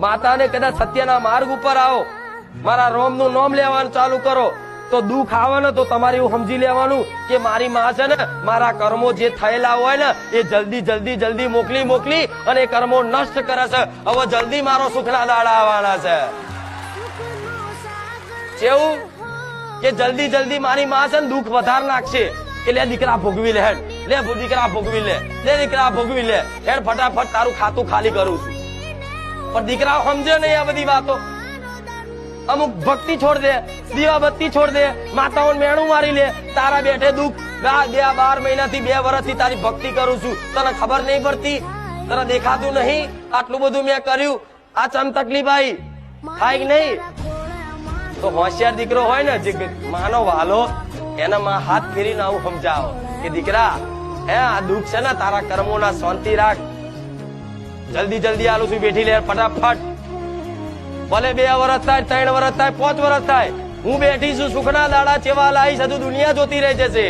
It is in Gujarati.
માતાને કદાચ સત્યના માર્ગ ઉપર આવો, મારા રોમનું નામ લેવાનું ચાલુ કરો તો દુઃખ આવે ને તો તમારે એવું સમજી લેવાનું કે મારી માં છે ને મારા કર્મો જે થયેલા હોય ને એ જલ્દી મોકલી અને એ કર્મો નષ્ટ કરે છે. હવે જલ્દી મારો સુખના દાડા આવવાના છે. કેવું કે જલ્દી મારી માં છે ને દુઃખ વધાર નાખશે કે લે દીકરા ભોગવી લે, હેડ લે દીકરા ભોગવી લે, દીકરા ભોગવી લે, હેડ ફટાફટ તારું ખાતું ખાલી કરું છું. પણ દીકરા સમજે નહીં આ બધી વાતો. અમુક ભક્તિ છોડ દે, દીવાબત્તી છોડ દે, માતાઓને મેણું મારી લે, તારા બેઠે દુઃખ. 12 મહિનાથી 2 વર્ષથી તારી ભક્તિ કરું છું, તને ખબર નહીં પડતી, તને દેખાતું નહીં આટલું બધું મેં કર્યું, આ ચમ તકલીફ આવી થાય કે નહીં? તો હોશિયાર દીકરો હોય ને જે માનો વાલો એના માં હાથ ફેરીને આવું સમજાવો કે દીકરા હે આ દુઃખ છે ને તારા કર્મોના, શાંતિ રાખ, જલ્દી આલું છું, બેઠી લે ફટાફટ. ભલે 2 વર્ષ થાય, 3 વર્ષ થાય, 5 વર્ષ થાય, હું બેઠી છું, સુખના દાડા ચેવા લાવીશ, હજુ દુનિયા જોતી રહી જશે.